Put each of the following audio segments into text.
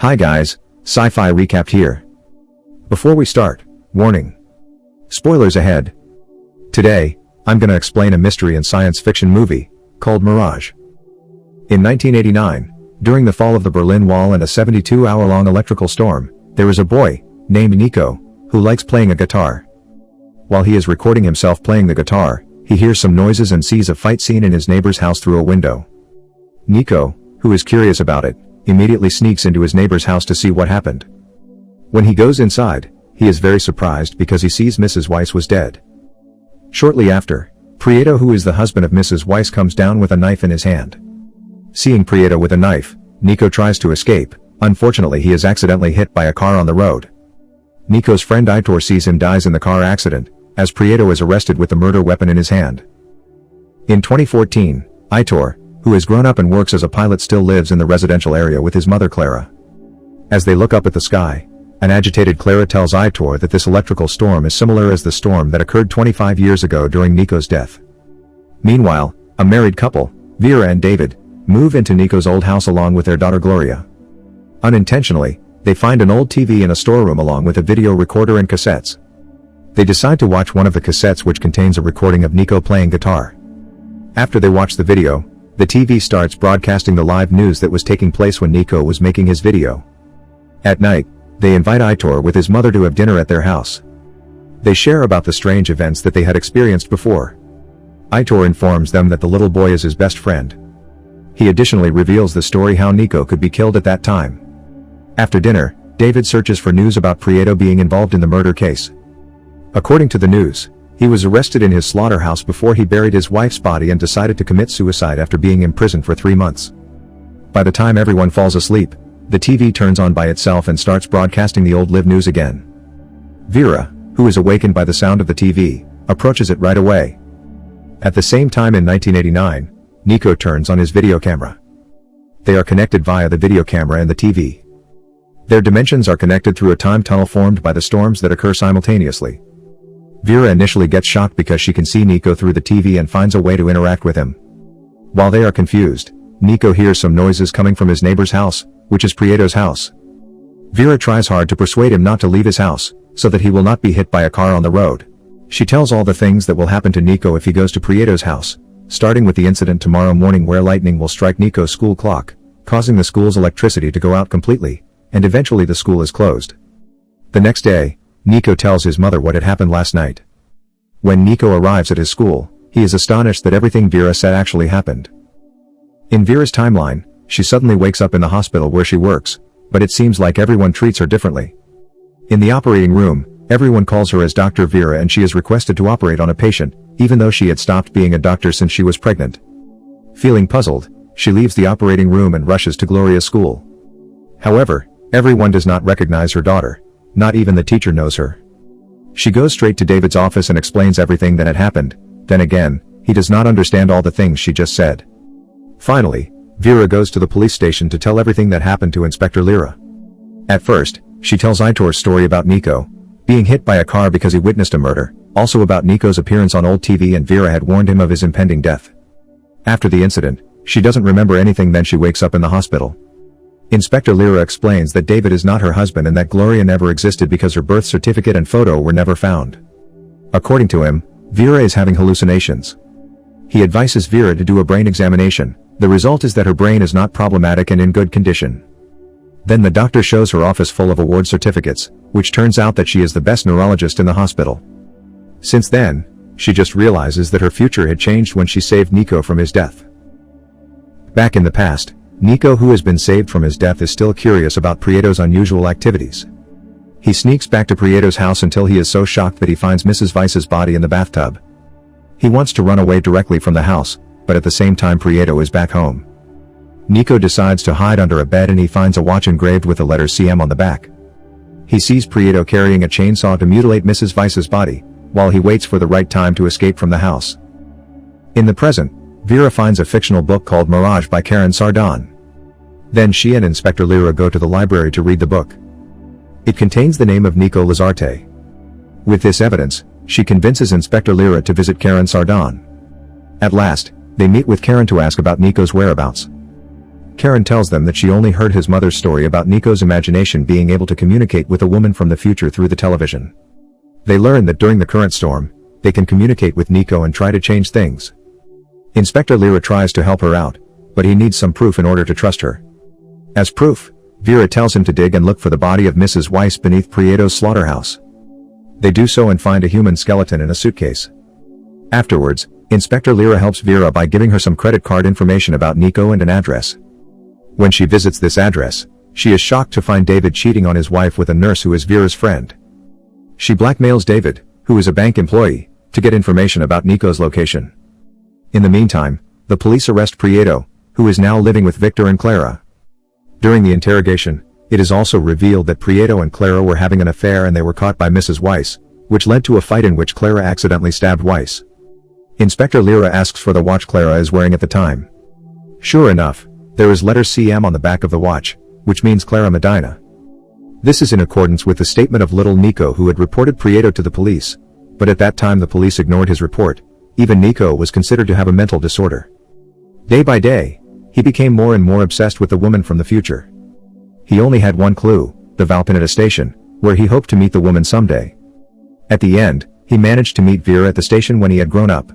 Hi guys, Sci-fi recap here. Before we start, warning. Spoilers ahead. Today, I'm gonna explain a mystery and science fiction movie, called Mirage. In 1989, during the fall of the Berlin Wall and a 72-hour-long electrical storm, there is a boy, named Nico, who likes playing a guitar. While he is recording himself playing the guitar, he hears some noises and sees a fight scene in his neighbor's house through a window. Nico, who is curious about it, immediately sneaks into his neighbor's house to see what happened. When he goes inside, he is very surprised because he sees Mrs. Weiss was dead. Shortly after, Prieto, who is the husband of Mrs. Weiss, comes down with a knife in his hand. Seeing Prieto with a knife, Nico tries to escape. Unfortunately, he is accidentally hit by a car on the road. Nico's friend Aitor sees him dies in the car accident, as Prieto is arrested with the murder weapon in his hand. In 2014, Aitor, who has grown up and works as a pilot, still lives in the residential area with his mother Clara. As they look up at the sky, an agitated Clara tells Aitor that this electrical storm is similar as the storm that occurred 25 years ago during Nico's death. Meanwhile, a married couple, Vera and David, move into Nico's old house along with their daughter Gloria. Unintentionally, they find an old TV in a storeroom along with a video recorder and cassettes. They decide to watch one of the cassettes, which contains a recording of Nico playing guitar. After they watch the video, the TV starts broadcasting the live news that was taking place when Nico was making his video. At night, they invite Aitor with his mother to have dinner at their house. They share about the strange events that they had experienced before. Aitor informs them that the little boy is his best friend. He additionally reveals the story how Nico could be killed at that time. After dinner, David searches for news about Prieto being involved in the murder case. According to the news, he was arrested in his slaughterhouse before he buried his wife's body and decided to commit suicide after being imprisoned for 3 months. By the time everyone falls asleep, the TV turns on by itself and starts broadcasting the old live news again. Vera, who is awakened by the sound of the TV, approaches it right away. At the same time in 1989, Nico turns on his video camera. They are connected via the video camera and the TV. Their dimensions are connected through a time tunnel formed by the storms that occur simultaneously. Vera initially gets shocked because she can see Nico through the TV and finds a way to interact with him. While they are confused, Nico hears some noises coming from his neighbor's house, which is Prieto's house. Vera tries hard to persuade him not to leave his house, so that he will not be hit by a car on the road. She tells all the things that will happen to Nico if he goes to Prieto's house, starting with the incident tomorrow morning where lightning will strike Nico's school clock, causing the school's electricity to go out completely, and eventually the school is closed. The next day, Nico tells his mother what had happened last night. When Nico arrives at his school, he is astonished that everything Vera said actually happened. In Vera's timeline, she suddenly wakes up in the hospital where she works, but it seems like everyone treats her differently. In the operating room, everyone calls her as Dr. Vera and she is requested to operate on a patient, even though she had stopped being a doctor since she was pregnant. Feeling puzzled, she leaves the operating room and rushes to Gloria's school. However, everyone does not recognize her daughter. Not even the teacher knows her. She goes straight to David's office and explains everything that had happened. Then again, he does not understand all the things she just said. Finally, Vera goes to the police station to tell everything that happened to Inspector Lyra. At first, she tells Aitor's story about Nico being hit by a car because he witnessed a murder, also about Nico's appearance on old TV, and Vera had warned him of his impending death. After the incident, she doesn't remember anything. Then she wakes up in the hospital. Inspector Lyra explains that David is not her husband and that Gloria never existed because her birth certificate and photo were never found. According to him, Vera is having hallucinations. He advises Vera to do a brain examination. The result is that her brain is not problematic and in good condition. Then the doctor shows her office full of award certificates, which turns out that she is the best neurologist in the hospital. Since then, she just realizes that her future had changed when she saved Nico from his death. Back in the past, Nico, who has been saved from his death, is still curious about Prieto's unusual activities. He sneaks back to Prieto's house until he is so shocked that he finds Mrs. Weiss's body in the bathtub. He wants to run away directly from the house, but at the same time Prieto is back home. Nico decides to hide under a bed and he finds a watch engraved with the letter CM on the back. He sees Prieto carrying a chainsaw to mutilate Mrs. Weiss's body, while he waits for the right time to escape from the house. In the present, Vera finds a fictional book called Mirage by Karen Sardon. Then she and Inspector Lyra go to the library to read the book. It contains the name of Nico Lazarte. With this evidence, she convinces Inspector Lyra to visit Karen Sardon. At last, they meet with Karen to ask about Nico's whereabouts. Karen tells them that she only heard his mother's story about Nico's imagination being able to communicate with a woman from the future through the television. They learn that during the current storm, they can communicate with Nico and try to change things. Inspector Lyra tries to help her out, but he needs some proof in order to trust her. As proof, Vera tells him to dig and look for the body of Mrs. Weiss beneath Prieto's slaughterhouse. They do so and find a human skeleton in a suitcase. Afterwards, Inspector Lyra helps Vera by giving her some credit card information about Nico and an address. When she visits this address, she is shocked to find David cheating on his wife with a nurse who is Vera's friend. She blackmails David, who is a bank employee, to get information about Nico's location. In the meantime, the police arrest Prieto, who is now living with Victor and Clara. During the interrogation, it is also revealed that Prieto and Clara were having an affair and they were caught by Mrs. Weiss, which led to a fight in which Clara accidentally stabbed Weiss. Inspector Lyra asks for the watch Clara is wearing at the time. Sure enough, there is letter CM on the back of the watch, which means Clara Medina. This is in accordance with the statement of little Nico, who had reported Prieto to the police, but at that time the police ignored his report. Even Nico was considered to have a mental disorder. Day by day, he became more and more obsessed with the woman from the future. He only had one clue, the Valpineta station, where he hoped to meet the woman someday. At the end, he managed to meet Vera at the station when he had grown up.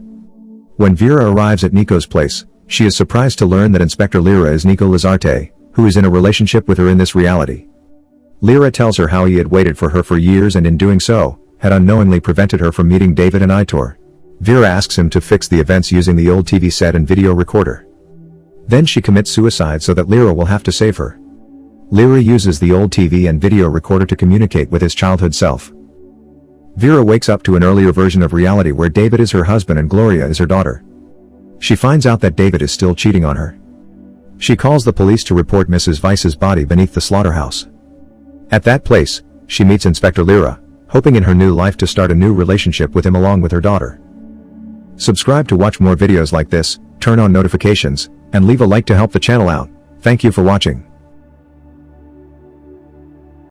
When Vera arrives at Nico's place, she is surprised to learn that Inspector Lyra is Nico Lazarte, who is in a relationship with her in this reality. Lyra tells her how he had waited for her for years and in doing so, had unknowingly prevented her from meeting David and Aitor. Vera asks him to fix the events using the old TV set and video recorder. Then she commits suicide so that Lyra will have to save her. Lyra uses the old TV and video recorder to communicate with his childhood self. Vera wakes up to an earlier version of reality where David is her husband and Gloria is her daughter. She finds out that David is still cheating on her. She calls the police to report Mrs. Weiss's body beneath the slaughterhouse. At that place, she meets Inspector Lyra, hoping in her new life to start a new relationship with him along with her daughter. Subscribe to watch more videos like this, turn on notifications, and leave a like to help the channel out. Thank you for watching.